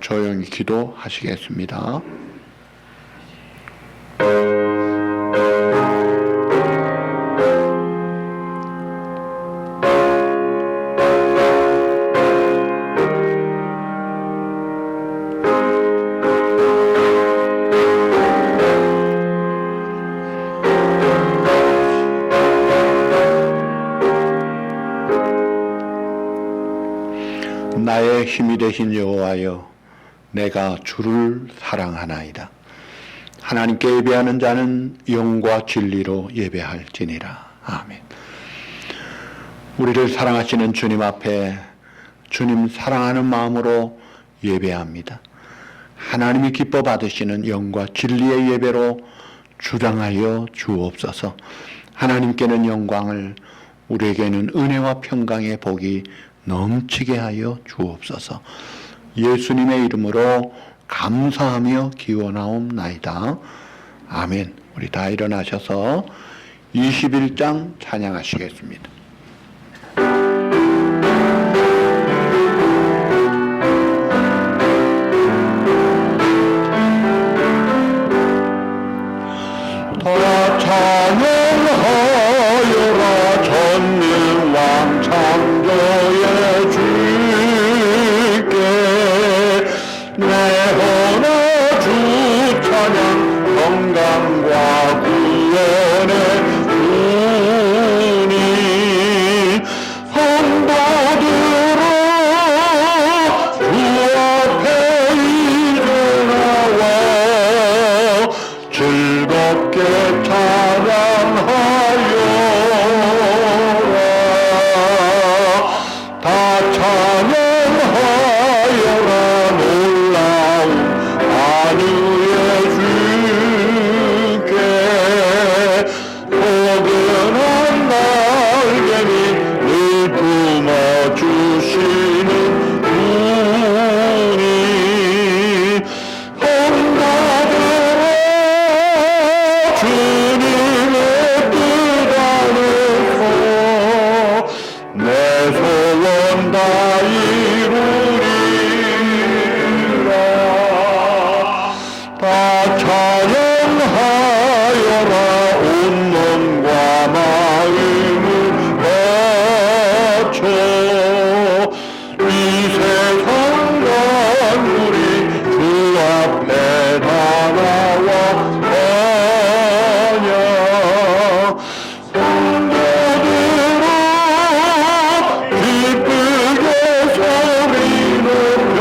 조용히 기도하시겠습니다. 나의 힘이 되신 여호와여, 내가 주를 사랑하나이다. 하나님께 예배하는 자는 영과 진리로 예배할지니라. 아멘. 우리를 사랑하시는 주님 앞에 주님 사랑하는 마음으로 예배합니다. 하나님이 기뻐 받으시는 영과 진리의 예배로 주장하여 주옵소서. 하나님께는 영광을, 우리에게는 은혜와 평강의 복이 넘치게 하여 주옵소서. 예수님의 이름으로 감사하며 기원하옵나이다. 아멘. 우리 다 일어나셔서 21장 찬양하시겠습니다. 다 찬양하여라 전능왕 창조의 주께, 내 헌화 주 찬양 건강과 구원의 주님, 성도들아 주 앞에 이제 나와 즐겁게 찬양하여라. 다 찬양하여라. 놀라운 안위의 주께, 포근한 날개 밑 늘 품어주시는 분이, 성도들아 주님의 뜻 안에서 내 소원 다 이루리라. 다 찬양하여라. 온 몸과 마음을 바쳐 이 세상 만물이 주 앞에 다 나와 찬양. 성도들아 기쁘게 소리 높여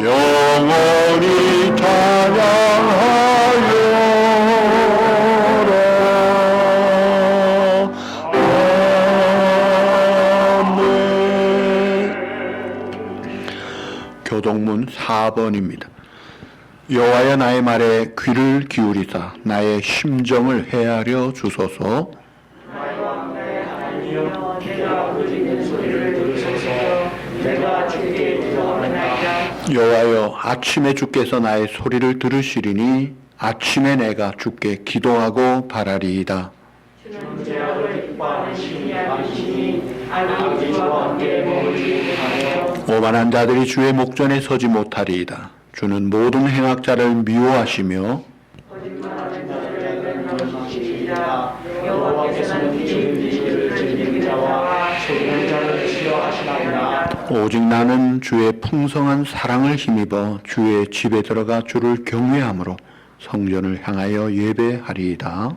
영원히 찬양하여라. 아멘. 교동문 4번입니다. 여호와여, 나의 말에 귀를 기울이사 나의 심정을 헤아려 주소서. 나의 왕나의 하나님이여, 내가 울리는 소리를 들으소서. 내가 주께 기도하나이다. 여호와여, 아침에 주께서 나의 소리를 들으시리니 아침에 내가 주께 기도하고 바라리이다. 주는 죄악을 기뻐하는 신이 아니시니 아버지와 함께 머물지 못하며 오만한 자들이 주의 목전에 서지 못하리이다. 주는 모든 행악자를 미워하시며 거짓말하는 자들에게 넘치시리이다. 여호와께서는 진리를 지키는 자와 속이는 자를 싫어하시나이다. 오직 나는 주의 풍성한 사랑을 힘입어 주의 집에 들어가 주를 경외함으로 성전을 향하여 예배하리이다.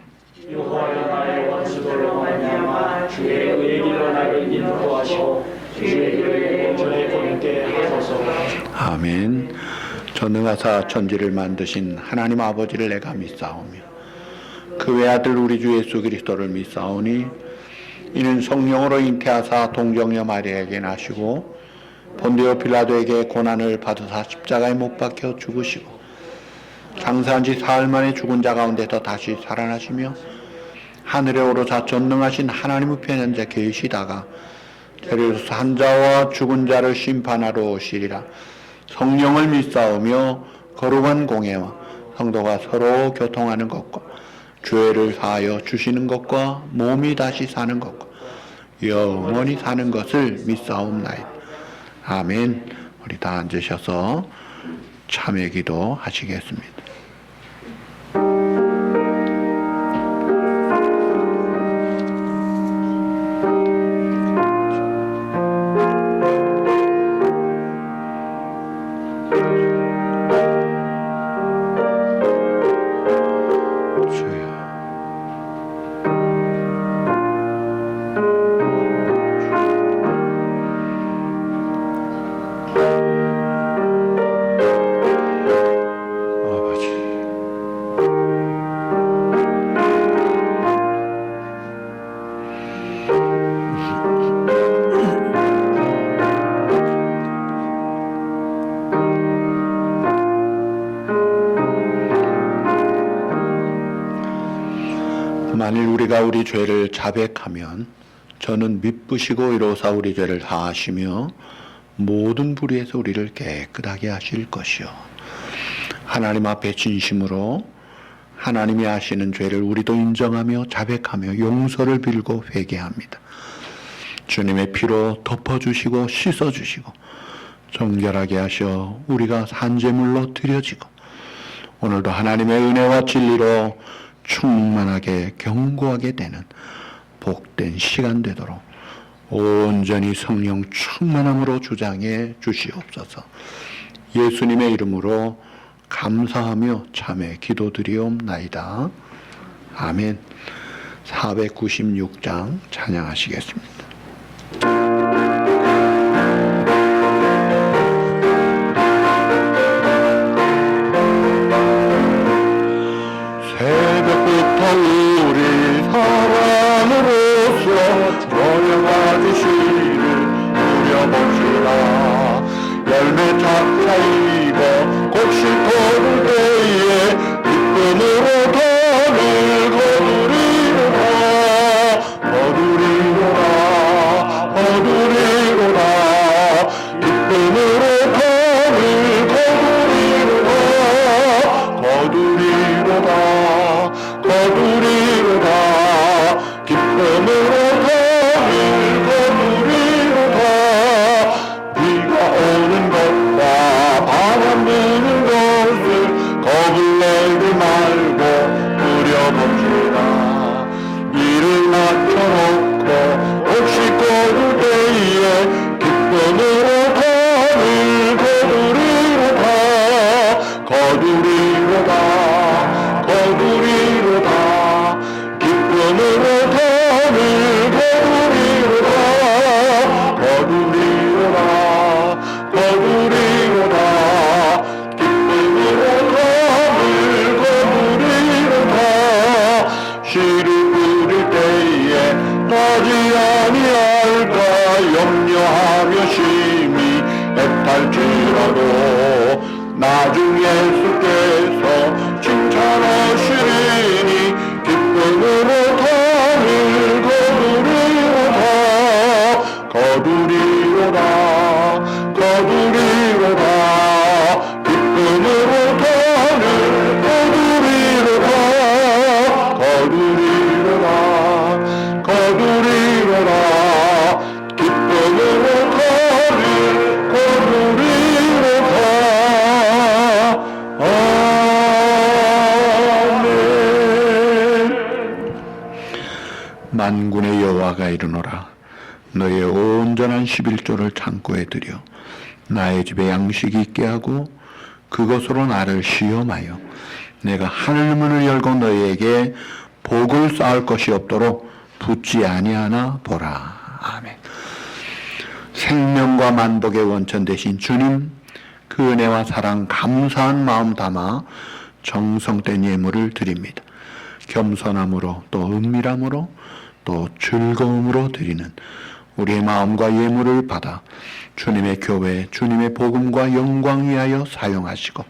여호와여, 나의 원수들로 말미암아 주의 의의 길로 나를 인도하시고 주의 교회의 본전에 거듭게 하소서. 아멘. 전능하사 천지를 만드신 하나님 아버지를 내가 믿사오며 그 외아들 우리 주 예수 그리스도를 믿사오니, 이는 성령으로 잉태하사 동정녀 마리아에게 나시고 본디오 빌라도에게 고난을 받으사 십자가에 못 박혀 죽으시고 장사한 지 사흘 만에 죽은 자 가운데서 다시 살아나시며 하늘에 오르사 전능하신 하나님 우편에 앉아 계시다가 데려서 산자와 죽은 자를 심판하러 오시리라. 성령을 믿사오며 거룩한 공예와 성도가 서로 교통하는 것과 죄를 사하여 주시는 것과 몸이 다시 사는 것과 영원히 사는 것을 믿사옵나이다. 아멘. 우리 다 앉으셔서 참회 기도 하시겠습니다. 만일 우리가 우리 죄를 자백하면 저는 미쁘시고 이로사 우리 죄를 다하시며 모든 불의에서 우리를 깨끗하게 하실 것이요. 하나님 앞에 진심으로 하나님이 하시는 죄를 우리도 인정하며 자백하며 용서를 빌고 회개합니다. 주님의 피로 덮어주시고 씻어주시고 정결하게 하셔 우리가 산제물로 드려지고 오늘도 하나님의 은혜와 진리로 충만하게 견고하게 되는 복된 시간 되도록 온전히 성령 충만함으로 주장해 주시옵소서. 예수님의 이름으로 감사하며 참회 기도드리옵나이다. 아멘. 496장 찬양하시겠습니다. 새벽부터 우리 사랑으로서 번영하 주시를 누려봅시다. 열매 작사 익어 곡식 거둘 때에 기쁨으로 덤을 거두리로다 거두리로다 기쁨으로 덤을 거두리로다 거두리로다 기쁨으로 덤을 거두리로다. 비가 오는 것과 바람 부는 것을 겁을 내지 말고 누려봅시다. 이를 맞춰놓고 혹시 거둘 때에 기쁨으로 덤을 거두리로다 거두리로다 거두리로다 기쁨으로 덤을 거두리로다 거두리로다 거두리로다 기쁨으로 덤을 거두리로다. 씨를 뿌릴 때에 나지 아니할까 염려하며 심히 애탈지라도 나중 예수께서 칭찬하시리니 기쁨으로 덤을 거두리로다 거두리로다 거두리로다 기쁨으로 덤을 거두리로다 거두리로다 거두리로다 기쁨으로 덤을 거두리로다. 만군의 여호와가 이르노라. 너의 온전한 11조를 창고에 들여 나의 집에 양식이 있게 하고 그것으로 나를 시험하여 내가 하늘문을 열고 너희에게 복을 쌓을 것이 없도록 붙지 아니하나 보라. 아멘. 생명과 만복의 원천 되신 주님, 그 은혜와 사랑 감사한 마음 담아 정성된 예물을 드립니다. 겸손함으로 또 은밀함으로 또 즐거움으로 드리는 우리의 마음과 예물을 받아 주님의 교회, 주님의 복음과 영광 위하여 사용하시고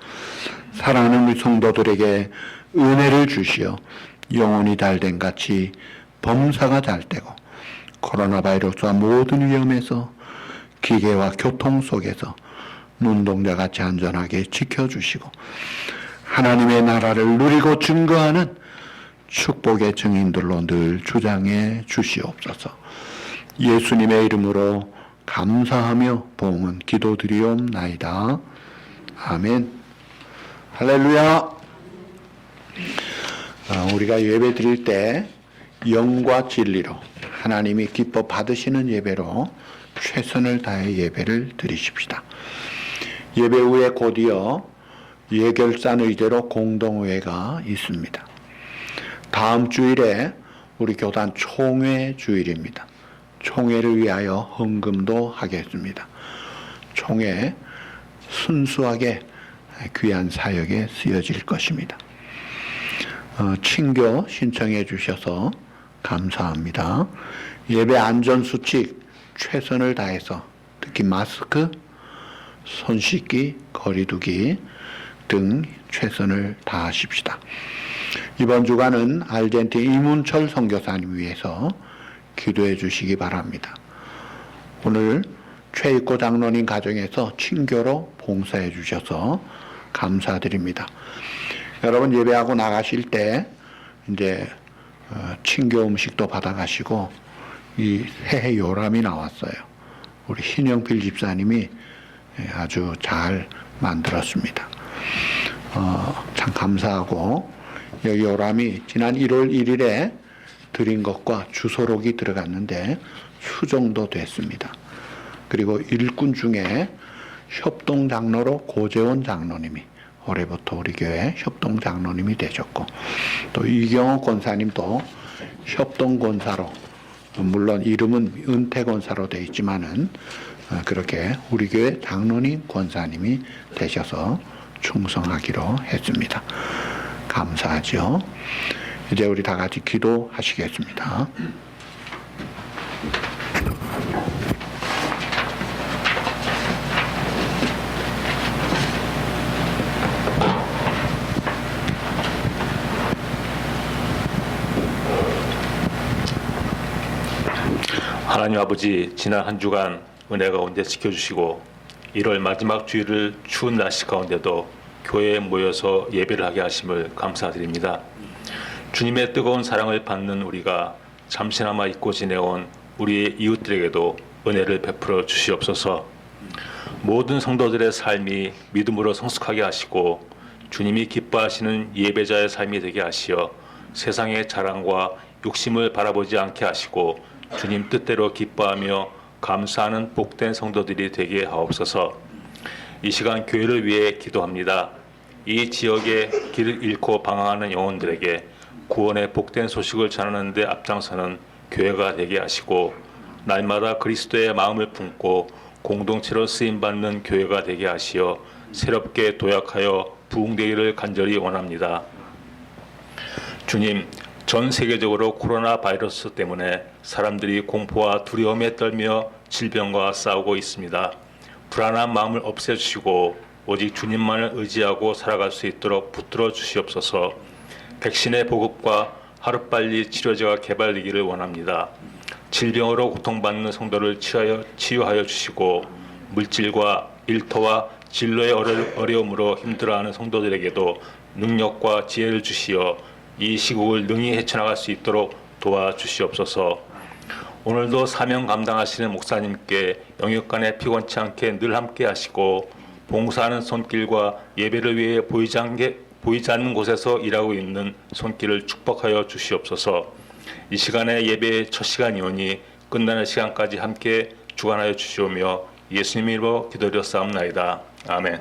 사랑하는 우리 성도들에게 은혜를 주시어 영혼이 달된 같이 범사가 잘되고 코로나 바이러스와 모든 위험에서 기계와 교통 속에서 눈동자같이 안전하게 지켜주시고 하나님의 나라를 누리고 증거하는 축복의 증인들로 늘 주장해 주시옵소서. 예수님의 이름으로 감사하며 봉은 기도드리옵나이다. 아멘. 할렐루야. 우리가 예배 드릴 때 영과 진리로 하나님이 기뻐 받으시는 예배로 최선을 다해 예배를 드리십시다. 예배 후에 곧이어 예결산 의제로 공동회가 있습니다. 다음 주일에 우리 교단 총회 주일입니다. 총회를 위하여 헌금도 하겠습니다. 총회 순수하게 귀한 사역에 쓰여질 것입니다. 친교 신청해 주셔서 감사합니다. 예배 안전수칙 최선을 다해서 특히 마스크, 손 씻기, 거리 두기 등 최선을 다하십시다. 이번 주간은 아르헨티나 이문철 선교사님 위해서 기도해 주시기 바랍니다. 오늘 최익고 장로님 가정에서 친교로 봉사해 주셔서 감사드립니다. 여러분 예배하고 나가실 때 이제 친교 음식도 받아가시고 이 새해 요람이 나왔어요. 우리 신영필 집사님이 아주 잘 만들었습니다. 참 감사하고 여기 요람이 지난 1월 1일에 드린 것과 주소록이 들어갔는데 수정도 됐습니다. 그리고 일꾼 중에 협동장로로 고재원 장로님이 올해부터 우리 교회 협동장로님이 되셨고 또 이경호 권사님도 협동권사로 물론 이름은 은퇴권사로 되어 있지만은 그렇게 우리 교회 장로님 권사님이 되셔서 충성하기로 했습니다. 감사하죠. 이제 우리 다 같이 기도하시겠습니다. 하나님 아버지, 지난 한 주간 은혜 가운데 지켜주시고 1월 마지막 주일을 추운 날씨 가운데도 교회에 모여서 예배를 하게 하심을 감사드립니다. 주님의 뜨거운 사랑을 받는 우리가 잠시나마 잊고 지내온 우리의 이웃들에게도 은혜를 베풀어 주시옵소서. 모든 성도들의 삶이 믿음으로 성숙하게 하시고 주님이 기뻐하시는 예배자의 삶이 되게 하시어 세상의 자랑과 욕심을 바라보지 않게 하시고 주님 뜻대로 기뻐하며 감사하는 복된 성도들이 되게 하옵소서. 이 시간 교회를 위해 기도합니다. 이 지역에 길을 잃고 방황하는 영혼들에게 구원의 복된 소식을 전하는 데 앞장서는 교회가 되게 하시고 날마다 그리스도의 마음을 품고 공동체로 쓰임받는 교회가 되게 하시어 새롭게 도약하여 부흥되기를 간절히 원합니다. 주님, 전 세계적으로 코로나 바이러스 때문에 사람들이 공포와 두려움에 떨며 질병과 싸우고 있습니다. 불안한 마음을 없애주시고 오직 주님만을 의지하고 살아갈 수 있도록 붙들어 주시옵소서. 백신의 보급과 하루빨리 치료제가 개발되기를 원합니다. 질병으로 고통받는 성도를 치유하여 주시고 물질과 일터와 진로의 어려움으로 힘들어하는 성도들에게도 능력과 지혜를 주시어 이 시국을 능히 헤쳐나갈 수 있도록 도와주시옵소서. 오늘도 사명 감당하시는 목사님께 영역간에 피곤치 않게 늘 함께 하시고 봉사하는 손길과 예배를 위해 보이지 않는 곳에서 일하고 있는 손길을 축복하여 주시옵소서. 이 시간에 예배의 첫 시간이오니 끝나는 시간까지 함께 주관하여 주시오며 예수님 이름으로 기도드렸사옵나이다. 아멘.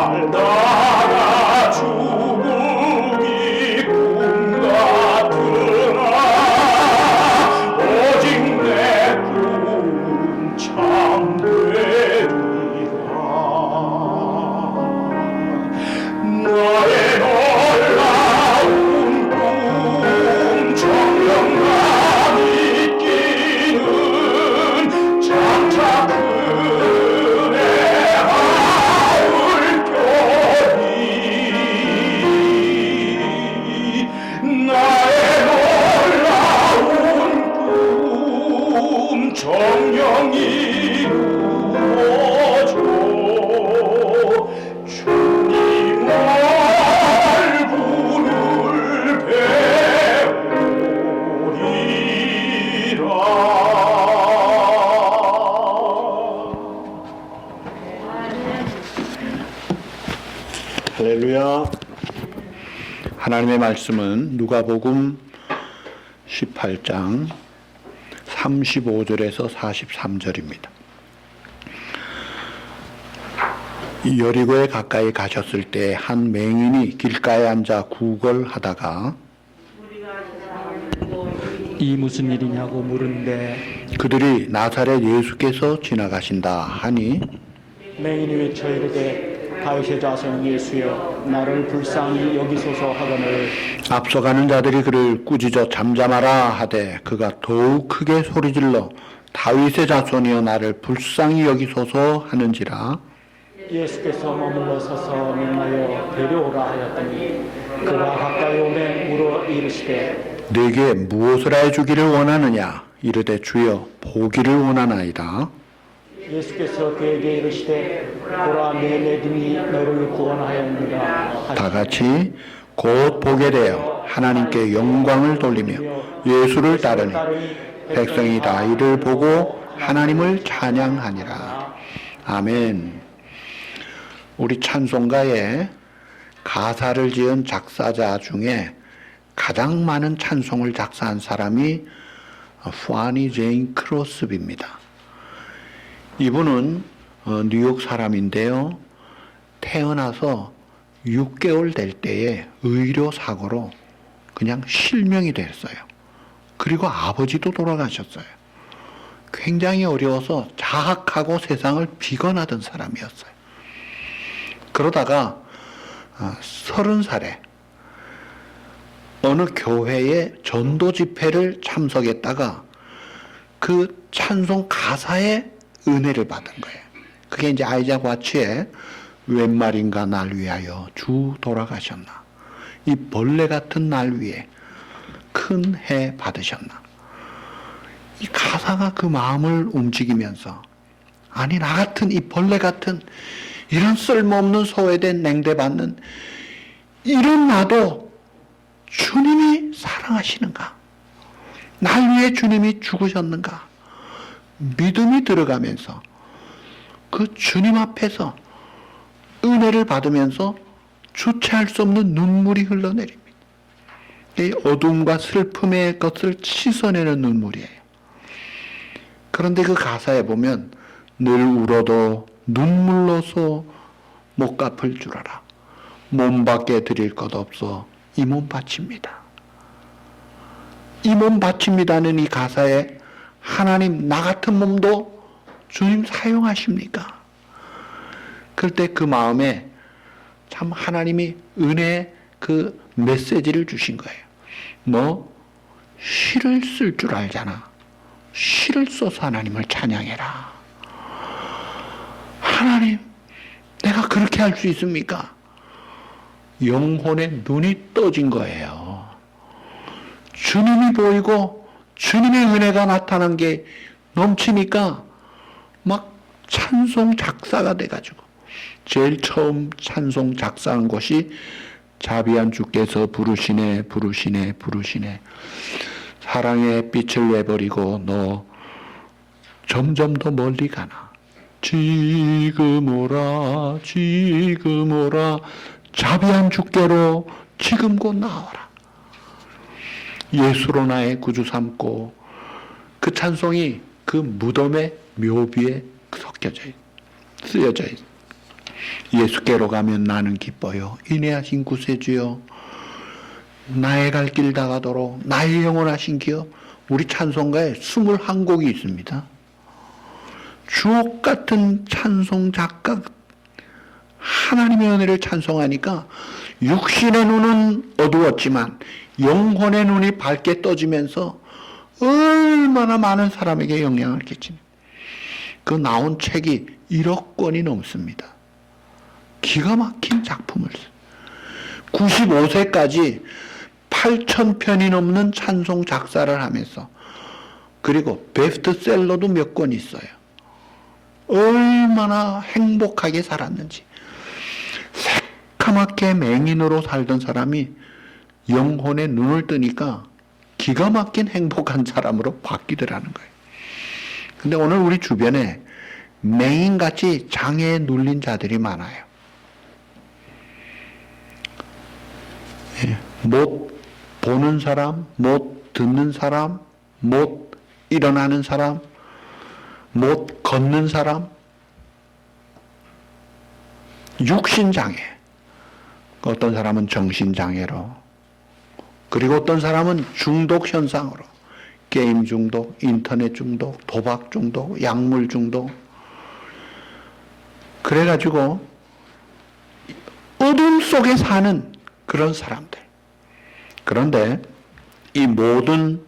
살다가 죽음이 꿈 같으나 오직 내 꿈은 참되리라. 나의 놀라운 꿈 정령감 있기는 장차 그네 하울결이 나의 놀라운 꿈 정령이 이루어져 주님 얼굴을 배우리라. 할렐루야. 하나님의 말씀은 누가복음 18장 35절에서 43절입니다. 여리고에 가까이 가셨을 때 한 맹인이 길가에 앉아 구걸하다가 이 무슨 일이냐고 물은데 그들이 나사렛 예수께서 지나가신다 하니 맹인이 외쳐 이르되 다윗의 자손 예수여 나를 불쌍히 여기소서 하거늘 앞서가는 자들이 그를 꾸짖어 잠잠하라 하되 그가 더욱 크게 소리질러 다윗의 자손이여 나를 불쌍히 여기소서 하는지라. 예수께서 머물러 서서 명하여 데려오라 하였더니 그가 가까이 오매 물어 이르시되 내게 무엇을 해주기를 원하느냐 이르되 주여 보기를 원하나이다. 예수께서 그에게 이르시되 보라 내 믿음이 너를 구원하였느니라. 다 같이 곧 보게 되어 하나님께 영광을 돌리며 예수를 따르니 백성이 다 이를 보고 하나님을 찬양하니라. 아멘. 우리 찬송가에 가사를 지은 작사자 중에 가장 많은 찬송을 작사한 사람이 파니 제인 크로스비입니다. 이분은 뉴욕 사람인데요. 태어나서 6개월 될 때에 의료 사고로 그냥 실명이 됐어요. 그리고 아버지도 돌아가셨어요. 굉장히 어려워서 자학하고 세상을 비관하던 사람이었어요. 그러다가 30살에 어느 교회의 전도 집회를 참석했다가 그 찬송 가사에 은혜를 받은 거예요. 그게 이제 아이작 와치의 웬 말인가 날 위하여 주 돌아가셨나. 이 벌레 같은 날 위에 큰 해 받으셨나. 이 가사가 그 마음을 움직이면서 아니 나 같은 이 벌레 같은 이런 쓸모없는 소외된 냉대받는 이런 나도 주님이 사랑하시는가? 날 위해 주님이 죽으셨는가? 믿음이 들어가면서 그 주님 앞에서 은혜를 받으면서 주체할 수 없는 눈물이 흘러내립니다. 이 어둠과 슬픔의 것을 씻어내는 눈물이에요. 그런데 그 가사에 보면 늘 울어도 눈물로서 못 갚을 줄 알아. 몸밖에 드릴 것 없어 이 몸 바칩니다. 이 몸 바칩니다는 이 가사에 하나님 나 같은 몸도 주님 사용하십니까? 그럴 때 그 마음에 참 하나님이 은혜의 그 메시지를 주신 거예요. 너 시를 쓸 줄 알잖아. 시를 써서 하나님을 찬양해라. 하나님, 내가 그렇게 할 수 있습니까? 영혼의 눈이 떠진 거예요. 주님이 보이고 주님의 은혜가 나타난 게 넘치니까 막 찬송 작사가 돼가지고 제일 처음 찬송 작사한 것이 자비한 주께서 부르시네 부르시네 부르시네 사랑의 빛을 내버리고 너 점점 더 멀리 가나 지금 오라 지금 오라 자비한 주께로 지금 곧 나와라. 예수로 나의 구주 삼고 그 찬송이 그 무덤의 묘비에 섞여져 쓰여져 있어요. 예수께로 가면 나는 기뻐요. 인내하신 구세주여, 나의 갈 길 다가도록 나의 영원하신 기여. 우리 찬송가에 21곡이 있습니다. 주옥 같은 찬송 작가, 하나님의 은혜를 찬송하니까 육신의 눈은 어두웠지만 영혼의 눈이 밝게 떠지면서 얼마나 많은 사람에게 영향을 끼치는, 그 나온 책이 1억 권이 넘습니다. 기가 막힌 작품을 95세까지 8,000편이 넘는 찬송 작사를 하면서, 그리고 베스트셀러도 몇 권 있어요. 얼마나 행복하게 살았는지. 새카맣게 맹인으로 살던 사람이 영혼의 눈을 뜨니까 기가 막힌 행복한 사람으로 바뀌더라는 거예요. 근데 오늘 우리 주변에 맹인같이 장애에 눌린 자들이 많아요. 못 보는 사람, 못 듣는 사람, 못 일어나는 사람, 못 걷는 사람, 육신장애, 어떤 사람은 정신장애로, 그리고 어떤 사람은 중독 현상으로, 게임 중독, 인터넷 중독, 도박 중독, 약물 중독. 그래가지고 어둠 속에 사는 그런 사람들. 그런데 이 모든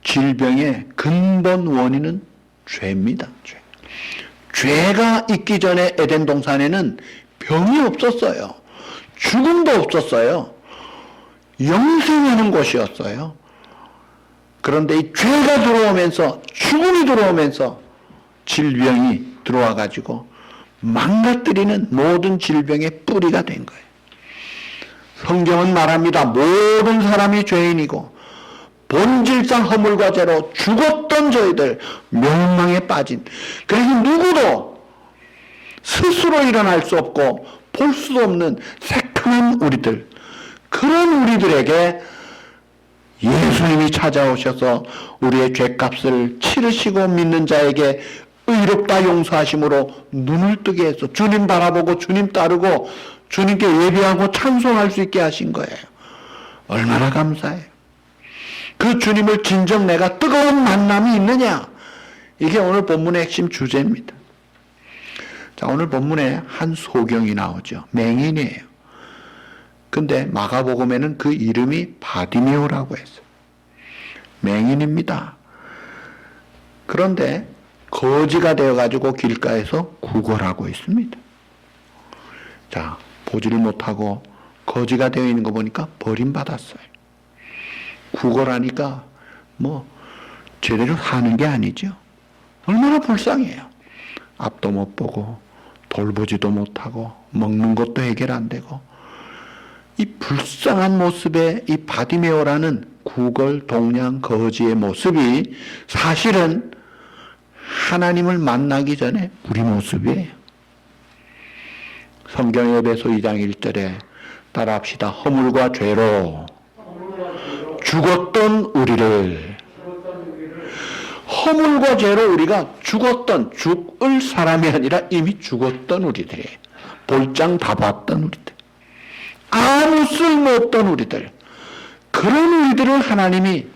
질병의 근본 원인은 죄입니다. 죄. 죄가 있기 전에 에덴 동산에는 병이 없었어요. 죽음도 없었어요. 영생하는 곳이었어요. 그런데 이 죄가 들어오면서, 죽음이 들어오면서 질병이 들어와 가지고 망가뜨리는 모든 질병의 뿌리가 된 거예요. 성경은 말합니다. 모든 사람이 죄인이고 본질상 허물과 죄로 죽었던 저희들, 멸망에 빠진, 그래서 누구도 스스로 일어날 수 없고 볼 수 없는 새카만 우리들, 그런 우리들에게 예수님이 찾아오셔서 우리의 죄값을 치르시고 믿는 자에게 의롭다 용서하심으로 눈을 뜨게 해서 주님 바라보고 주님 따르고 주님께 예배하고 찬송할 수 있게 하신 거예요. 얼마나 감사해요. 그 주님을 진정 내가 뜨거운 만남이 있느냐, 이게 오늘 본문의 핵심 주제입니다. 자, 오늘 본문에 한 소경이 나오죠. 맹인이에요. 근데 마가복음에는 그 이름이 바디메오라고 했어요. 맹인입니다. 그런데 거지가 되어가지고 길가에서 구걸하고 있습니다. 자, 보지를 못하고 거지가 되어 있는 거 보니까 버림받았어요. 구걸하니까 뭐 제대로 사는 게 아니죠. 얼마나 불쌍해요. 앞도 못 보고 돌보지도 못하고 먹는 것도 해결 안 되고, 이 불쌍한 모습의 이 바디메오라는 구걸 동양 거지의 모습이 사실은 하나님을 만나기 전에 우리 모습이에요. 성경 에베소 2장 1절에 따라합시다. 허물과 죄로 죽었던 우리를, 허물과 죄로 우리가 죽었던, 죽을 사람이 아니라 이미 죽었던 우리들이에요. 볼장 다 봤던 우리들, 아무 쓸모없던 우리들, 그런 우리들을 하나님이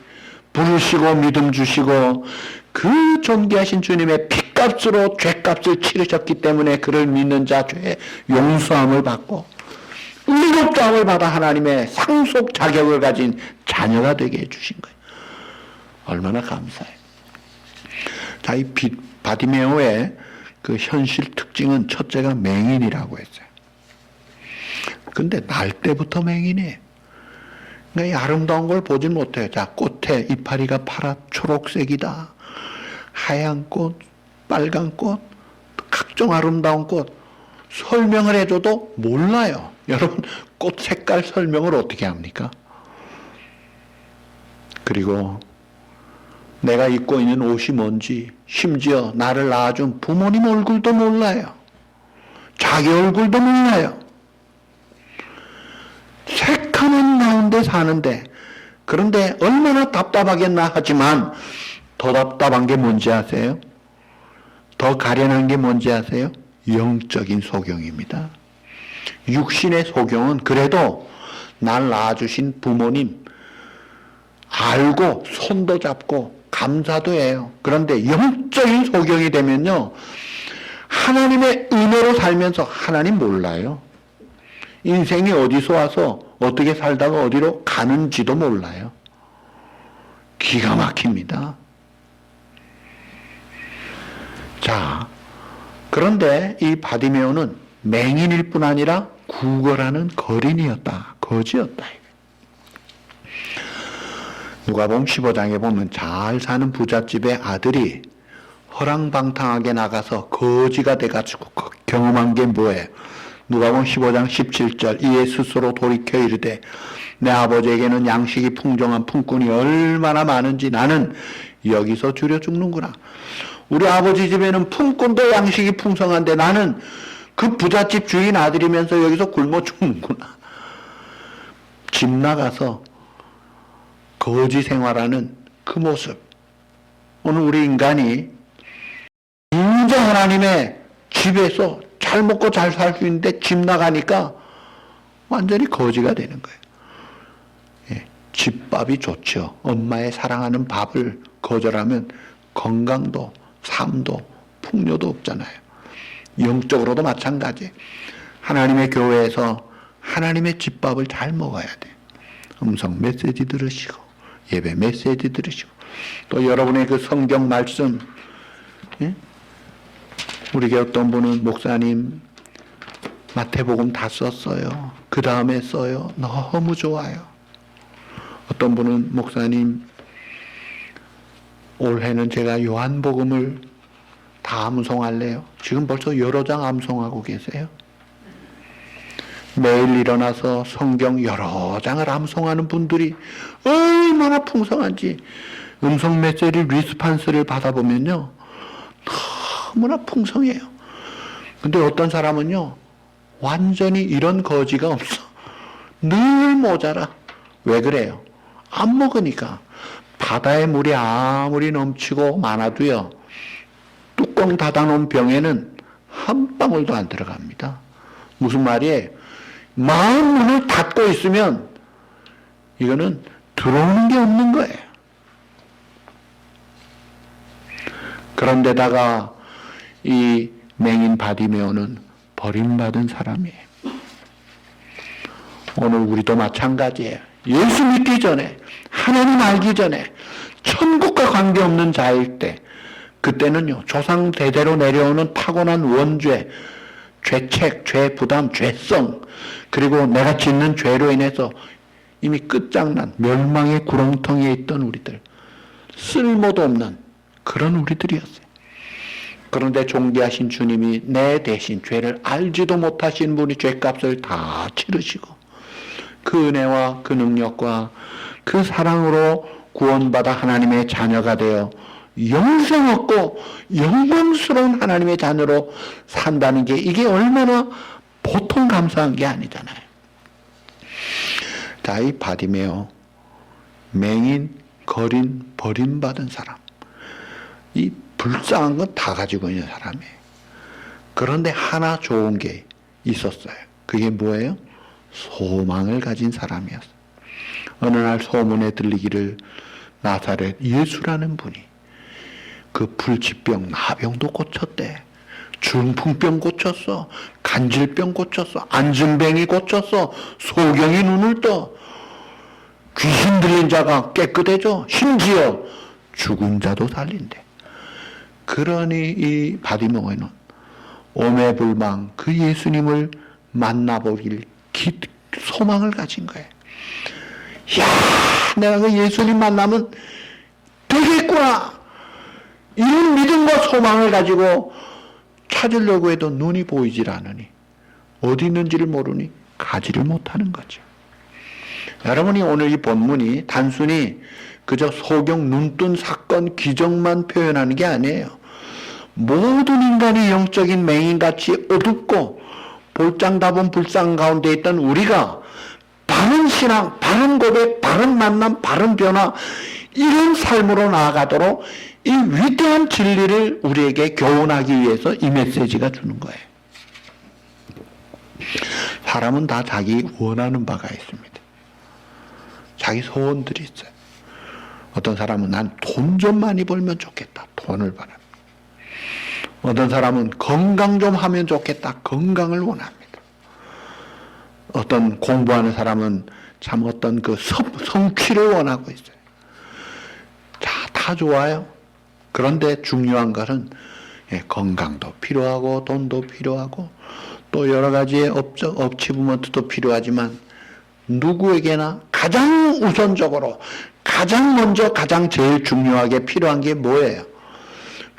부르시고 믿음 주시고 그 존귀하신 주님의 피값으로 죄값을 치르셨기 때문에 그를 믿는 자 죄의 용서함을 받고 의롭다함을 받아 하나님의 상속 자격을 가진 자녀가 되게 해주신 거예요. 얼마나 감사해요. 자, 이 바디메오의 그 현실 특징은 첫째가 맹인이라고 했어요. 근데 날 때부터 맹인이에요. 그러니까 이 아름다운 걸 보질 못해요. 자, 꽃에 이파리가 초록색이다. 하얀 꽃, 빨간 꽃, 각종 아름다운 꽃. 설명을 해줘도 몰라요. 여러분, 꽃 색깔 설명을 어떻게 합니까? 그리고 내가 입고 있는 옷이 뭔지, 심지어 나를 낳아준 부모님 얼굴도 몰라요. 자기 얼굴도 몰라요. 새카만 가운데 사는데, 그런데 얼마나 답답하겠나 하지만 더 답답한 게 뭔지 아세요? 더 가련한 게 뭔지 아세요? 영적인 소경입니다. 육신의 소경은 그래도 날 낳아주신 부모님 알고 손도 잡고 감사도 해요. 그런데 영적인 소경이 되면요, 하나님의 은혜로 살면서 하나님 몰라요. 인생이 어디서 와서 어떻게 살다가 어디로 가는지도 몰라요. 기가 막힙니다. 자, 그런데 이 바디메오는 맹인일 뿐 아니라 구걸하는 거린이었다. 거지였다. 누가복음 15장에 보면 잘 사는 부잣집의 아들이 허랑방탕하게 나가서 거지가 돼가지고 경험한 게 뭐예요? 누가복음 15장 17절, 이에 스스로 돌이켜 이르되 내 아버지에게는 양식이 풍성한 품꾼이 얼마나 많은지 나는 여기서 줄여 죽는구나. 우리 아버지 집에는 품꾼도 양식이 풍성한데 나는 그 부잣집 주인 아들이면서 여기서 굶어 죽는구나. 집 나가서 거지 생활하는 그 모습. 오늘 우리 인간이 진짜 하나님의 집에서 잘 먹고 잘 살 수 있는데 집 나가니까 완전히 거지가 되는 거예요. 예, 집밥이 좋죠. 엄마의 사랑하는 밥을 거절하면 건강도 삶도 풍요도 없잖아요. 영적으로도 마찬가지. 하나님의 교회에서 하나님의 집밥을 잘 먹어야 돼요. 음성 메시지 들으시고 예배 메시지 들으시고 또 여러분의 그 성경 말씀, 예? 우리 교회 어떤 분은 목사님 마태복음 다 썼어요. 그 다음에 써요. 너무 좋아요. 어떤 분은 목사님 올해는 제가 요한복음을 다 암송할래요. 지금 벌써 여러 장 암송하고 계세요. 매일 일어나서 성경 여러 장을 암송하는 분들이 얼마나 풍성한지 음성 메시지 리스판스를 받아보면요, 너무나 풍성해요. 근데 어떤 사람은요, 완전히 이런 거지가 없어. 늘 모자라. 왜 그래요? 안 먹으니까. 바다의 물이 아무리 넘치고 많아도요, 뚜껑 닫아놓은 병에는 한 방울도 안 들어갑니다. 무슨 말이에요? 마음 문을 닫고 있으면 이거는 들어오는 게 없는 거예요. 그런데다가 이 맹인 바디메오는 버림받은 사람이에요. 오늘 우리도 마찬가지예요. 예수 믿기 전에, 하나님 알기 전에, 천국과 관계없는 자일 때, 그때는요, 조상 대대로 내려오는 타고난 원죄, 죄책, 죄부담, 죄성, 그리고 내가 짓는 죄로 인해서 이미 끝장난 멸망의 구렁텅이에 있던 우리들, 쓸모도 없는 그런 우리들이었어요. 그런데 존귀하신 주님이 내 대신 죄를 알지도 못하신 분이 죄값을 다 치르시고 그 은혜와 그 능력과 그 사랑으로 구원받아 하나님의 자녀가 되어 영생 얻고 영광스러운 하나님의 자녀로 산다는 게 이게 얼마나 보통 감사한 게 아니잖아요. 자, 이 바디메오, 맹인, 거린, 버림받은 사람, 이 불쌍한 건 다 가지고 있는 사람이에요. 그런데 하나 좋은 게 있었어요. 그게 뭐예요? 소망을 가진 사람이었어요. 어느 날 소문에 들리기를 나사렛 예수라는 분이 그 불치병, 나병도 고쳤대. 중풍병 고쳤어. 간질병 고쳤어. 안진뱅이 고쳤어. 소경이 눈을 떠. 귀신 들린 자가 깨끗해져. 심지어 죽은 자도 살린대. 그러니 이 바디메오는 오매불망 그 예수님을 만나보길 소망을 가진 거예요. 야, 내가 그 예수님 만나면 되겠구나. 이런 믿음과 소망을 가지고 찾으려고 해도 눈이 보이질 않으니, 어디 있는지를 모르니 가지를 못하는 거죠. 여러분이 오늘 이 본문이 단순히 그저 소경 눈뜬 사건 기적만 표현하는 게 아니에요. 모든 인간이 영적인 맹인같이 어둡고 볼장다본 불상 가운데 있던 우리가 바른 신앙, 바른 고백, 바른 만남, 바른 변화, 이런 삶으로 나아가도록 이 위대한 진리를 우리에게 교훈하기 위해서 이 메시지가 주는 거예요. 사람은 다 자기 원하는 바가 있습니다. 자기 소원들이 있어요. 어떤 사람은 난 돈 좀 많이 벌면 좋겠다. 돈을 바랍니다. 어떤 사람은 건강 좀 하면 좋겠다. 건강을 원합니다. 어떤 공부하는 사람은 참 어떤 그 성취를 원하고 있어요. 자, 다 좋아요. 그런데 중요한 것은 건강도 필요하고 돈도 필요하고 또 여러 가지의 어치브먼트도 필요하지만 누구에게나 가장 우선적으로 가장 먼저 가장 제일 중요하게 필요한 게 뭐예요?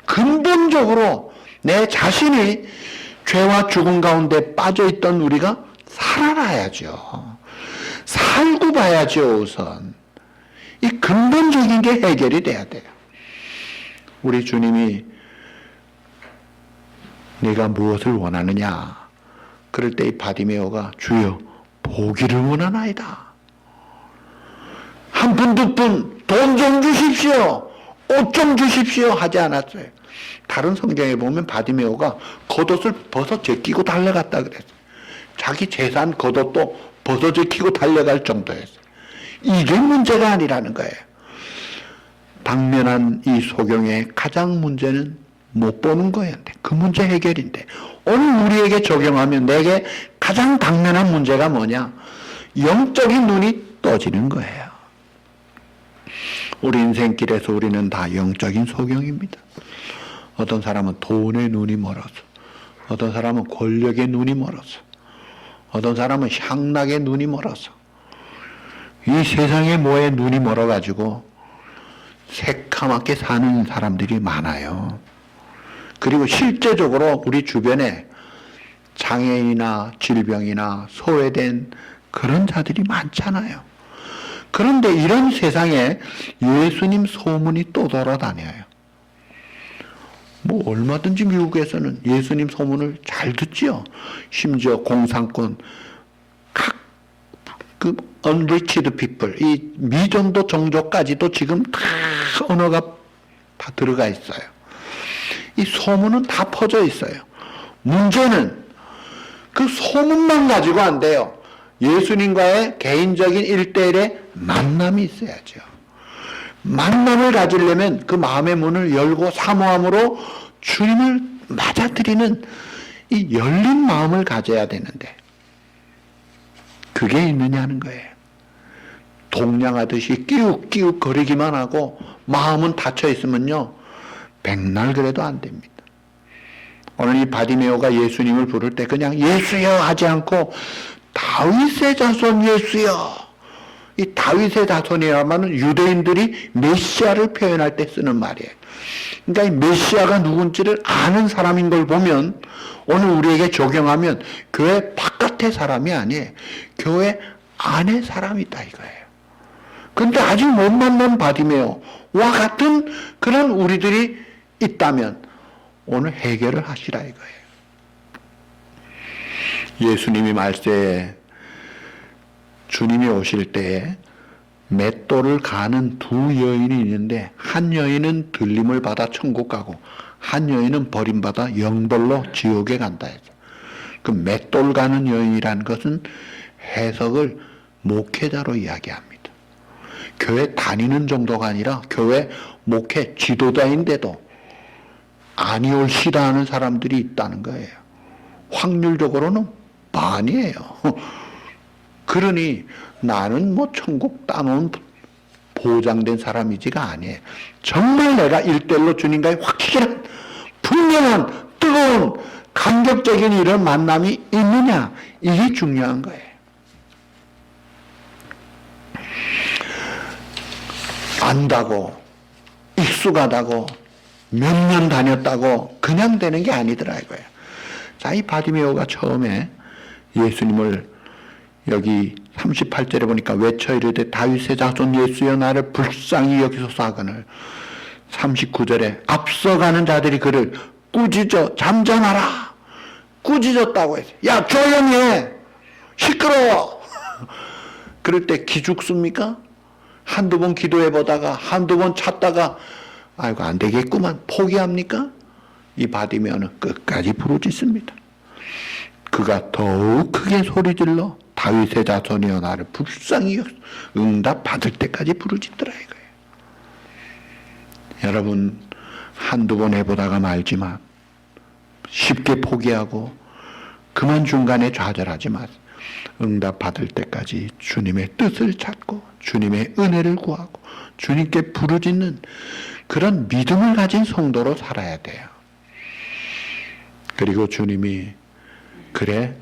근본적으로 내 자신이 죄와 죽음 가운데 빠져있던 우리가 살아나야죠. 살고 봐야죠. 우선 이 근본적인 게 해결이 돼야 돼요. 우리 주님이 네가 무엇을 원하느냐 그럴 때 이 바디메오가 주여 보기를 원하나이다. 한 푼 두 푼 돈 좀 주십시오. 옷 좀 주십시오 하지 않았어요. 다른 성경에 보면 바디메오가 겉옷을 벗어 제끼고 달려갔다 그랬어요. 자기 재산 겉옷도 벗어 제끼고 달려갈 정도였어요. 이게 문제가 아니라는 거예요. 당면한 이 소경의 가장 문제는 못 보는 거였는데 그 문제 해결인데 오늘 우리에게 적용하면 내게 가장 당면한 문제가 뭐냐? 영적인 눈이 떠지는 거예요. 우리 인생길에서 우리는 다 영적인 소경입니다. 어떤 사람은 돈의 눈이 멀어서, 어떤 사람은 권력의 눈이 멀어서, 어떤 사람은 향락의 눈이 멀어서, 이 세상의 뭐에 눈이 멀어가지고 새카맣게 사는 사람들이 많아요. 그리고 실제적으로 우리 주변에 장애인이나 질병이나 소외된 그런 자들이 많잖아요. 그런데 이런 세상에 예수님 소문이 또 돌아다녀요. 뭐 얼마든지 미국에서는 예수님 소문을 잘 듣지요. 심지어 공산권 그 unreached people, 이 미전도 종족까지도 지금 다 언어가 다 들어가 있어요. 이 소문은 다 퍼져 있어요. 문제는 그 소문만 가지고 안 돼요. 예수님과의 개인적인 1대1의 만남이 있어야죠. 만남을 가지려면 그 마음의 문을 열고 사모함으로 주님을 맞아들이는 이 열린 마음을 가져야 되는데 그게 있느냐는 거예요. 동냥하듯이 끼욱끼욱 거리기만 하고 마음은 닫혀 있으면요 백날 그래도 안 됩니다. 오늘 이 바디메오가 예수님을 부를 때 그냥 예수여 하지 않고 다윗의 자손 예수여. 이 다윗의 자손이라면 유대인들이 메시아를 표현할 때 쓰는 말이에요. 그러니까 이 메시아가 누군지를 아는 사람인 걸 보면 오늘 우리에게 적용하면 교회 바깥의 사람이 아니에요. 교회 안의 사람이다 이거예요. 그런데 아직 못 만난 바디메오와 같은 그런 우리들이 있다면 오늘 해결을 하시라 이거예요. 예수님이 말세에 주님이 오실 때에 맷돌을 가는 두 여인이 있는데 한 여인은 들림을 받아 천국 가고 한 여인은 버림받아 영벌로 지옥에 간다 해서 그 맷돌 가는 여인이라는 것은 해석을 목회자로 이야기합니다. 교회 다니는 정도가 아니라 교회 목회 지도자인데도 아니올 시다하는 사람들이 있다는 거예요. 확률적으로는 반이에요. 그러니 나는 뭐 천국 따놓은 보장된 사람이지가 아니에요. 정말 내가 일대일로 주님과의 확실한 분명한 뜨거운 감격적인 이런 만남이 있느냐 이게 중요한 거예요. 안다고 익숙하다고 몇 년 다녔다고 그냥 되는 게 아니더라 이거예요. 자, 이 바디메오가 처음에 예수님을 여기 38절에 보니까 외쳐 이르되 다윗의 자손 예수여 나를 불쌍히 여기소서 하거늘 39절에 앞서가는 자들이 그를 꾸짖어 잠잠하라 꾸짖었다고 했어요. 야 조용히 해 시끄러워. 그럴 때 기죽습니까? 한두 번 기도해 보다가 한두 번 찾다가 아이고 안 되겠구만 포기합니까? 이 바디메오는 끝까지 부르짖습니다. 그가 더욱 크게 소리질러 다윗의 자손이여 나를 불쌍히 여기소서 응답받을 때까지 부르짖더라 이거예요. 여러분 한두 번 해보다가 말지만 쉽게 포기하고 그만 중간에 좌절하지 마세요. 응답받을 때까지 주님의 뜻을 찾고 주님의 은혜를 구하고 주님께 부르짖는 그런 믿음을 가진 성도로 살아야 돼요. 그리고 주님이 그래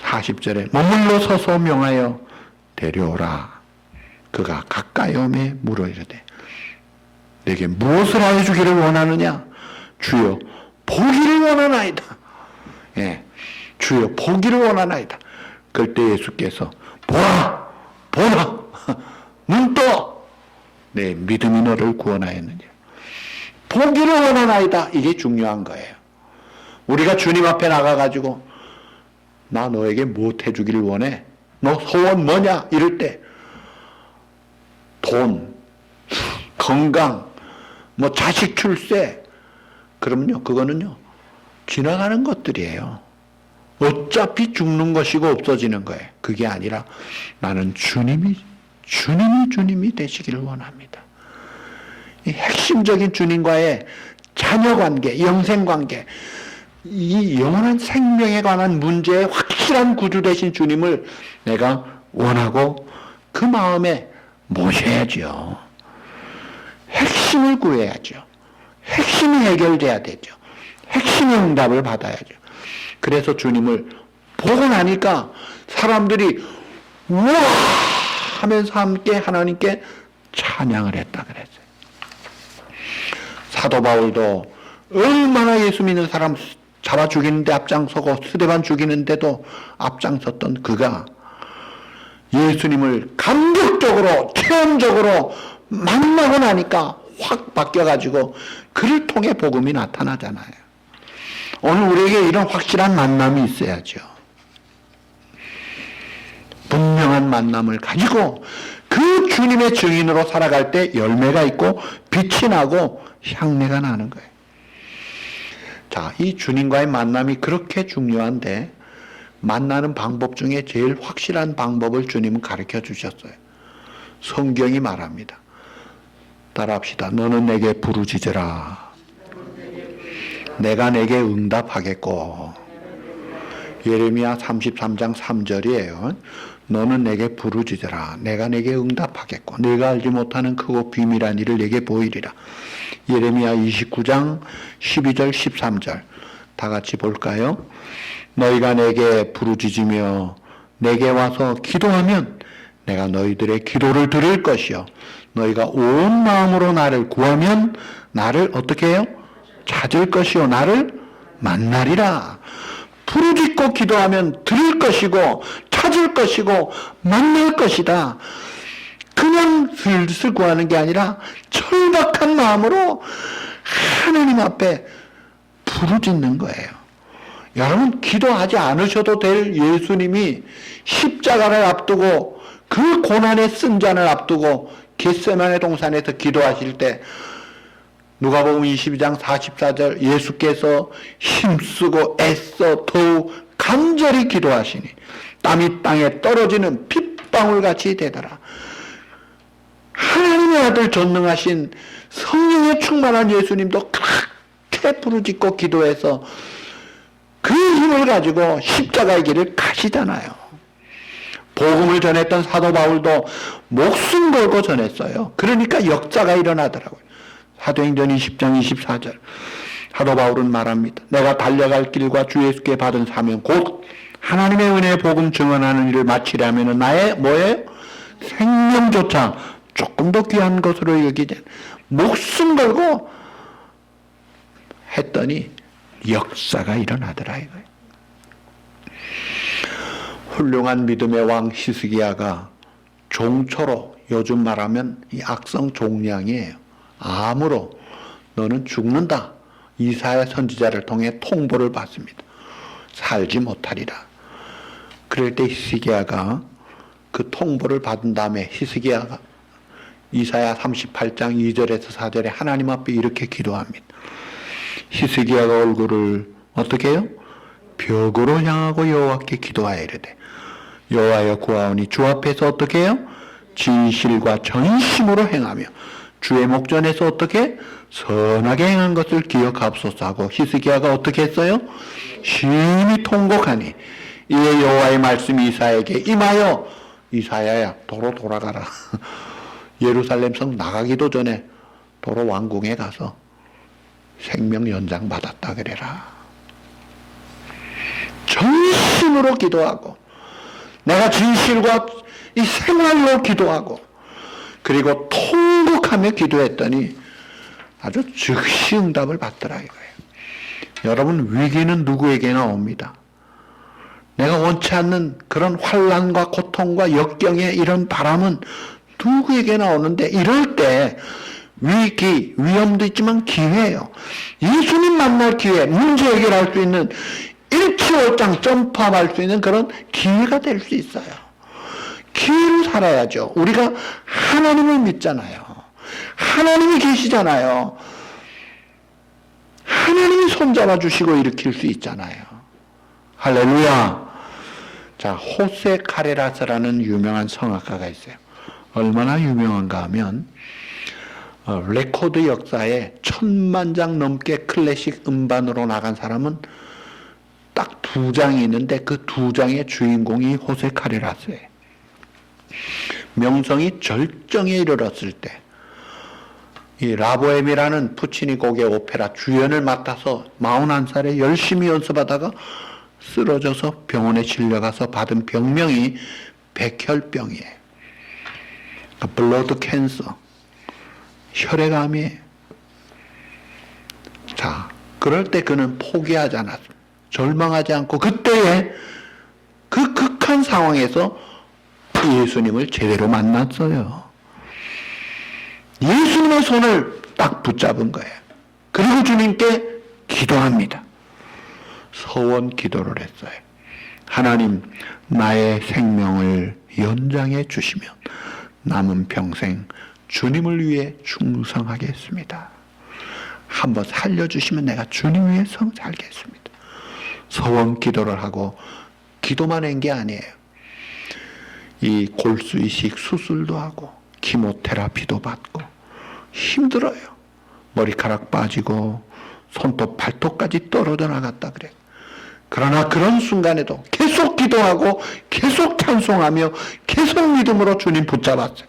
40절에 머물러 서서 명하여 데려오라. 그가 가까이 오매 물어 이르되 내게 무엇을 하여 주기를 원하느냐? 주여 보기를 원하나이다. 예, 주여 보기를 원하나이다. 그때 예수께서 보라 보라 눈 떠 내 믿음이 너를 구원하였느냐. 보기를 원하나이다. 이게 중요한 거예요. 우리가 주님 앞에 나가가지고 나 너에게 무엇 해주기를 원해? 너 소원 뭐냐? 이럴 때 돈, 건강, 뭐 자식 출세 그러면요 그거는요 지나가는 것들이에요. 어차피 죽는 것이고 없어지는 거예요. 그게 아니라 나는 주님이 되시기를 원합니다. 이 핵심적인 주님과의 자녀관계, 영생관계, 이 영원한 생명에 관한 문제에 확실한 구주 되신 주님을 내가 원하고 그 마음에 모셔야죠. 핵심을 구해야죠. 핵심이 해결돼야 되죠. 핵심의 응답을 받아야죠. 그래서 주님을 보고 나니까 사람들이 우와 하면서 함께 하나님께 찬양을 했다 그랬어요. 사도 바울도 얼마나 예수 믿는 사람 잡아 죽이는데 앞장서고 스데반 죽이는데도 앞장섰던 그가 예수님을 감격적으로 체험적으로 만나고 나니까 확 바뀌어가지고 그를 통해 복음이 나타나잖아요. 오늘 우리에게 이런 확실한 만남이 있어야죠. 분명한 만남을 가지고 그 주님의 증인으로 살아갈 때 열매가 있고 빛이 나고 향내가 나는 거예요. 자, 이 주님과의 만남이 그렇게 중요한데 만나는 방법 중에 제일 확실한 방법을 주님은 가르쳐 주셨어요. 성경이 말합니다. 따라합시다. 너는 내게 부르짖으라. 내가 내게 응답하겠고. 예레미야 33장 3절이에요. 너는 내게 부르짖으라. 내가 내게 응답하겠고. 내가 알지 못하는 크고 비밀한 일을 내게 보이리라. 예레미야 29장 12절 13절 다 같이 볼까요? 너희가 내게 부르짖으며 내게 와서 기도하면 내가 너희들의 기도를 들을 것이요 너희가 온 마음으로 나를 구하면 나를 어떻게 해요? 찾을 것이요 나를 만나리라. 부르짖고 기도하면 들을 것이고 찾을 것이고 만날 것이다. 그냥 슬슬 구하는 게 아니라 철박한 마음으로 하나님 앞에 부르짖는 거예요. 여러분 기도하지 않으셔도 될 예수님이 십자가를 앞두고 그 고난의 쓴잔을 앞두고 겟세마네 동산에서 기도하실 때 누가복음 22장 44절 예수께서 힘쓰고 애써 더욱 간절히 기도하시니 땀이 땅에 떨어지는 핏방울같이 되더라. 하나님의 아들 전능하신 성령에 충만한 예수님도 그렇게 부르짖고 기도해서 그 힘을 가지고 십자가의 길을 가시잖아요. 복음을 전했던 사도 바울도 목숨 걸고 전했어요. 그러니까 역사가 일어나더라고요. 사도행전 20장 24절 사도 바울은 말합니다. 내가 달려갈 길과 주 예수께 받은 사명 곧 하나님의 은혜의 복음 증언하는 일을 마치려면 나의 뭐예요? 생명조차 조금 더 귀한 것으로 여기지 목숨 걸고 했더니 역사가 일어나더라 이거예요. 훌륭한 믿음의 왕 히스기야가 종초로 요즘 말하면 이 악성 종량이에요. 암으로 너는 죽는다. 이사야 선지자를 통해 통보를 받습니다. 살지 못하리라. 그럴 때 히스기야가 그 통보를 받은 다음에 히스기야가 이사야 38장 2절에서 4절에 하나님 앞에 이렇게 기도합니다. 히스기야가 얼굴을 어떻게 해요? 벽으로 향하고 여호와께 기도하여 이르되 여호와여 구하오니 주 앞에서 어떻게 해요? 진실과 전심으로 행하며 주의 목전에서 어떻게 선하게 행한 것을 기억하옵소서 하고 히스기야가 어떻게 했어요? 심히 통곡하니 이에 여호와의 말씀이 이사야에게 임하여 이사야야 도로 돌아가라. 예루살렘 성 나가기도 전에 도로 왕궁에 가서 생명 연장 받았다 그래라. 전심으로 기도하고 내가 진실과 이 생활로 기도하고 그리고 통곡하며 기도했더니 아주 즉시 응답을 받더라 이거예요. 여러분 위기는 누구에게나 옵니다. 내가 원치 않는 그런 환난과 고통과 역경의 이런 바람은 누구에게나 오는데 이럴 때 위기, 위험도 있지만 기회예요. 예수님 만날 기회, 문제 해결할 수 있는 일치월장 점프할 수 있는 그런 기회가 될 수 있어요. 기회를 살아야죠. 우리가 하나님을 믿잖아요. 하나님이 계시잖아요. 하나님이 손잡아 주시고 일으킬 수 있잖아요. 할렐루야. 자, 호세 카레라스라는 유명한 성악가가 있어요. 얼마나 유명한가 하면 레코드 역사에 1000만 장 넘게 클래식 음반으로 나간 사람은 딱 2장이 있는데 그 2장의 주인공이 호세 카레라스예요. 명성이 절정에 이르렀을 때 이 라보엠이라는 푸치니 곡의 오페라 주연을 맡아서 41살에 열심히 연습하다가 쓰러져서 병원에 실려가서 받은 병명이 백혈병이에요. 블러드 캔서, 혈액암이에요. 자, 그럴 때 그는 포기하지 않았습니다. 절망하지 않고 그때에 그 극한 상황에서 예수님을 제대로 만났어요. 예수님의 손을 딱 붙잡은 거예요. 그리고 주님께 기도합니다. 서원 기도를 했어요. 하나님, 나의 생명을 연장해 주시면 남은 평생 주님을 위해 충성하겠습니다. 한번 살려주시면 내가 주님 위해 살겠습니다. 서원 기도를 하고 기도만 한 게 아니에요. 이 골수 이식 수술도 하고 키모테라피도 받고 힘들어요. 머리카락 빠지고 손톱 발톱까지 떨어져 나갔다 그래. 그러나 그런 순간에도 계속 기도하고 계속 찬송하며 계속 믿음으로 주님 붙잡았어요.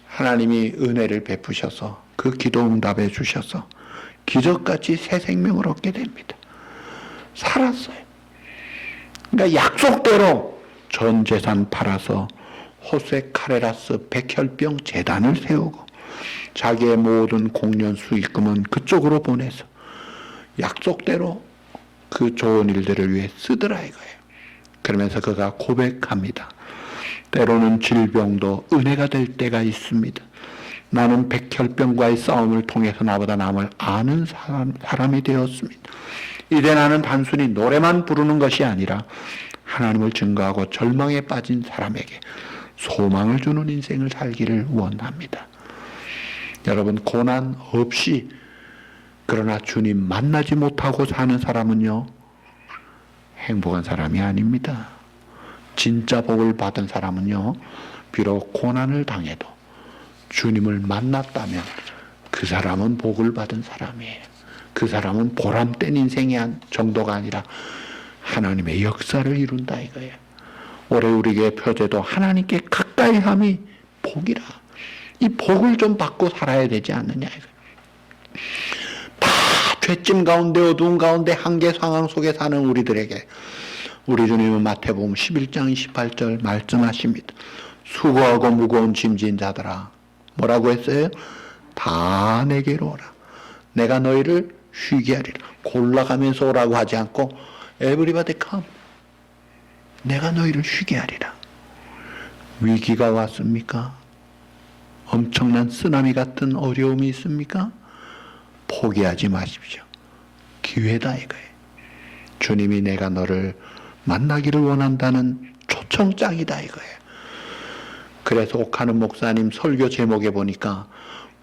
하나님이 은혜를 베푸셔서 그 기도 응답해 주셔서 기적같이 새 생명을 얻게 됩니다. 살았어요. 그러니까 약속대로 전 재산 팔아서 호세 카레라스 백혈병 재단을 세우고 자기의 모든 공연 수익금은 그쪽으로 보내서 약속대로 그 좋은 일들을 위해 쓰더라 이거예요. 그러면서 그가 고백합니다. 때로는 질병도 은혜가 될 때가 있습니다. 나는 백혈병과의 싸움을 통해서 나보다 남을 아는 사람이 되었습니다. 이제 나는 단순히 노래만 부르는 것이 아니라 하나님을 증거하고 절망에 빠진 사람에게 소망을 주는 인생을 살기를 원합니다. 여러분, 고난 없이 그러나 주님 만나지 못하고 사는 사람은요, 행복한 사람이 아닙니다. 진짜 복을 받은 사람은요, 비록 고난을 당해도 주님을 만났다면 그 사람은 복을 받은 사람이에요. 그 사람은 보람된 인생의 정도가 아니라 하나님의 역사를 이룬다 이거예요. 올해 우리에게 표제도 하나님께 가까이 함이 복이라. 이 복을 좀 받고 살아야 되지 않느냐 이거예요. 다 죄짐 가운데 어두운 가운데 한계 상황 속에 사는 우리들에게 우리 주님은 마태복음 11장 28절 말씀하십니다. 수고하고 무거운 짐진 자들아, 뭐라고 했어요? 다 내게로 오라. 내가 너희를 쉬게 하리라. 골라가면서 오라고 하지 않고 Everybody come. 내가 너희를 쉬게 하리라. 위기가 왔습니까? 엄청난 쓰나미 같은 어려움이 있습니까? 포기하지 마십시오. 기회다 이거예요. 주님이 내가 너를 만나기를 원한다는 초청장이다 이거예요. 그래서 옥하는 목사님 설교 제목에 보니까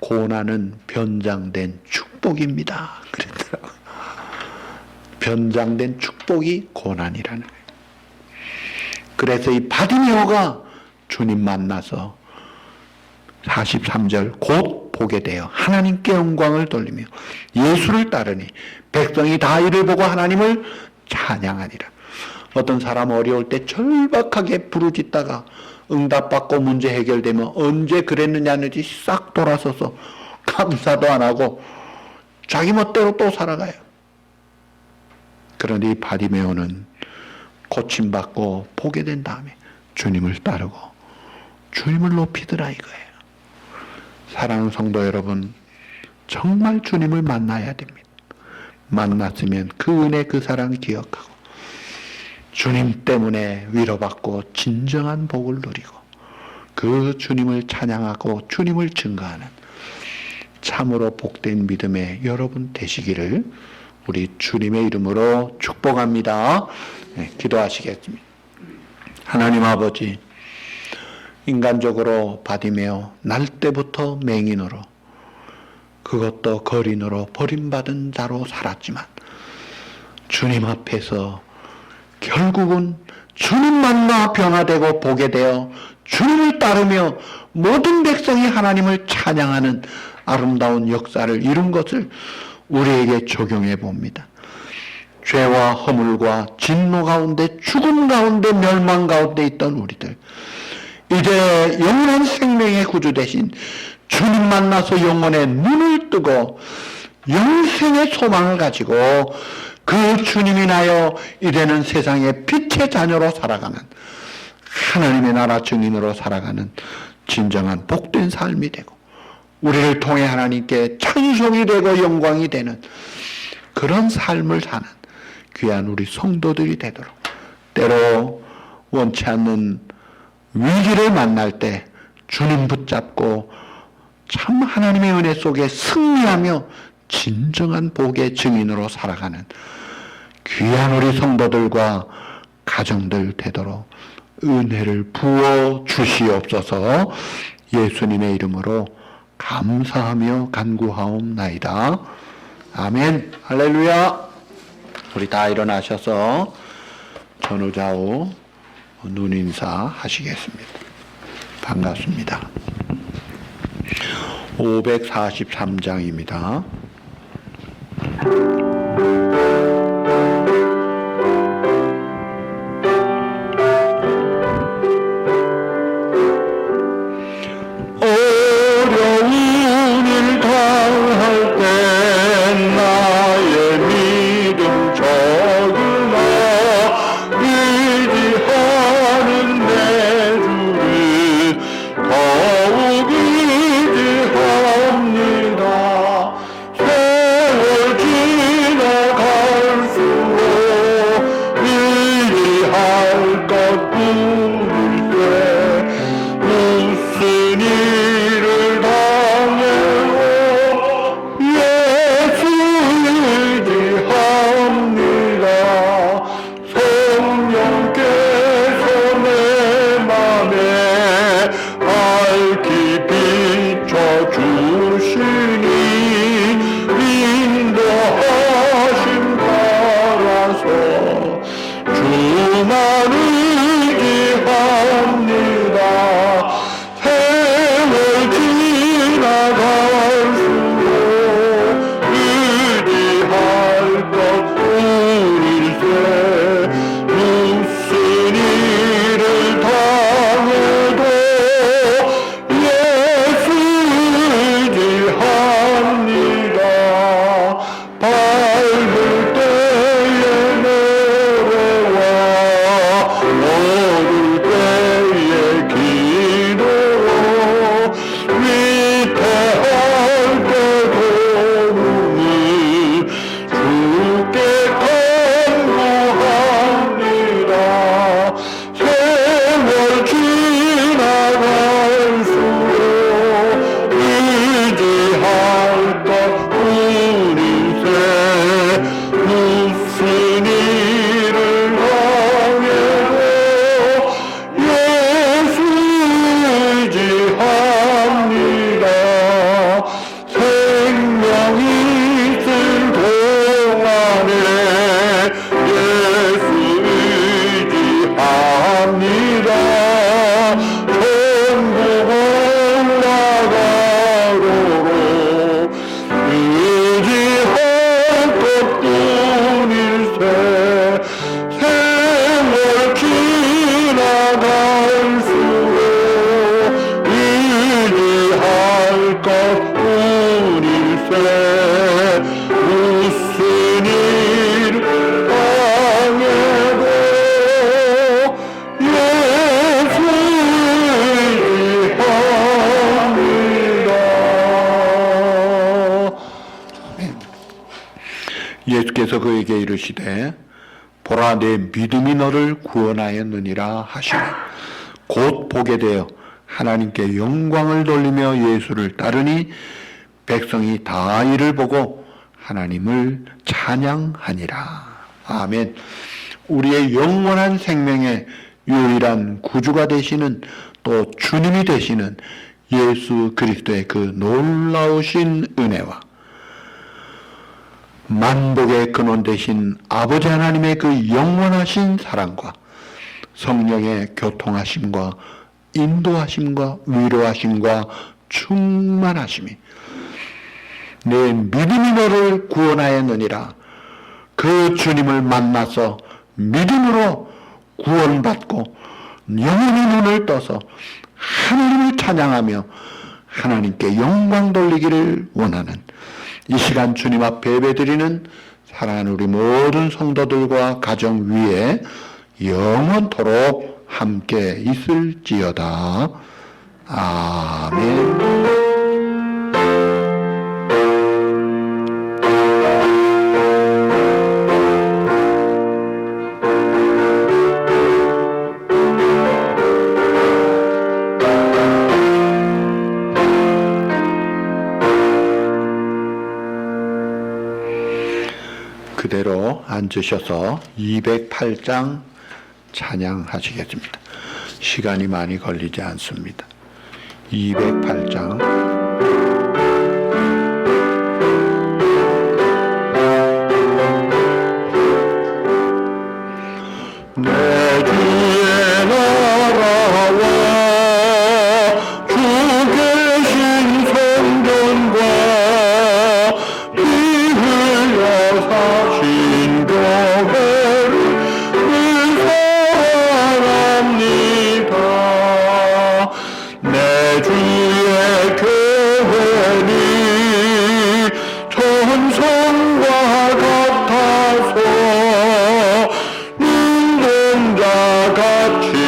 고난은 변장된 축복입니다. 그랬더라고요. 변장된 축복이 고난이라는 거예요. 그래서 이 바디메오가 주님 만나서 43절 곧 보게 되어 하나님께 영광을 돌리며 예수를 따르니 백성이 다 이를 보고 하나님을 찬양하니라. 어떤 사람 어려울 때 절박하게 부르짖다가 응답받고 문제 해결되면 언제 그랬느냐는지 싹 돌아서서 감사도 안 하고 자기 멋대로 또 살아가요. 그런데 이 바디메오는 고침받고 보게 된 다음에 주님을 따르고 주님을 높이더라 이거예요. 사랑하는 성도 여러분, 정말 주님을 만나야 됩니다. 만났으면 그 은혜, 그 사랑 기억하고 주님 때문에 위로받고 진정한 복을 누리고 그 주님을 찬양하고 주님을 증거하는 참으로 복된 믿음의 여러분 되시기를 우리 주님의 이름으로 축복합니다. 네, 기도하시겠습니다. 하나님 아버지, 인간적으로 바디메오 날 때부터 맹인으로, 그것도 거린으로 버림받은 자로 살았지만 주님 앞에서 결국은 주님 만나 변화되고 보게 되어 주님을 따르며 모든 백성이 하나님을 찬양하는 아름다운 역사를 이룬 것을 우리에게 적용해 봅니다. 죄와 허물과 진노 가운데, 죽음 가운데, 멸망 가운데 있던 우리들, 이제 영원한 생명의 구주 되신 주님 만나서 영혼의 눈을 뜨고 영생의 소망을 가지고 그 주님이 나여 이제는 세상의 빛의 자녀로 살아가는, 하나님의 나라 증인으로 살아가는 진정한 복된 삶이 되고 우리를 통해 하나님께 찬송이 되고 영광이 되는 그런 삶을 사는 귀한 우리 성도들이 되도록, 때로 원치 않는 위기를 만날 때 주님 붙잡고 참 하나님의 은혜 속에 승리하며 진정한 복의 증인으로 살아가는 귀한 우리 성도들과 가정들 되도록 은혜를 부어 주시옵소서. 예수님의 이름으로 감사하며 간구하옵나이다. 아멘. 할렐루야. 우리 다 일어나셔서 전후좌우 눈인사 하시겠습니다. 반갑습니다. 543장입니다. 어려운 일 당할 때 나의 믿음 적으나 의지하는 내 주를 더욱 의지합니다. 세월 지나 주께서 그에게 이르시되 보라 내 믿음이 너를 구원하였느니라 하시니 곧 보게 되어 하나님께 영광을 돌리며 예수를 따르니 백성이 다 이를 보고 하나님을 찬양하니라. 아멘. 우리의 영원한 생명의 유일한 구주가 되시는 또 주님이 되시는 예수 그리스도의 그 놀라우신 은혜와 만복의 근원 되신 아버지 하나님의 그 영원하신 사랑과 성령의 교통하심과 인도하심과 위로하심과 충만하심이 내 믿음이 너를 구원하였느니라. 그 주님을 만나서 믿음으로 구원받고 영원히 눈을 떠서 하나님을 찬양하며 하나님께 영광 돌리기를 원하는 이 시간 주님 앞에 예배드리는 사랑하는 우리 모든 성도들과 가정 위에 영원토록 함께 있을지어다. 아멘. 그대로 앉으셔서 208장 찬양하시겠습니다. 시간이 많이 걸리지 않습니다. 208장 내 주의 나라와 주 계신 성전과 피 흘려 사신 교회를 사랑합니다. 내 주의 교회는 천성과 같아서 눈동자 같이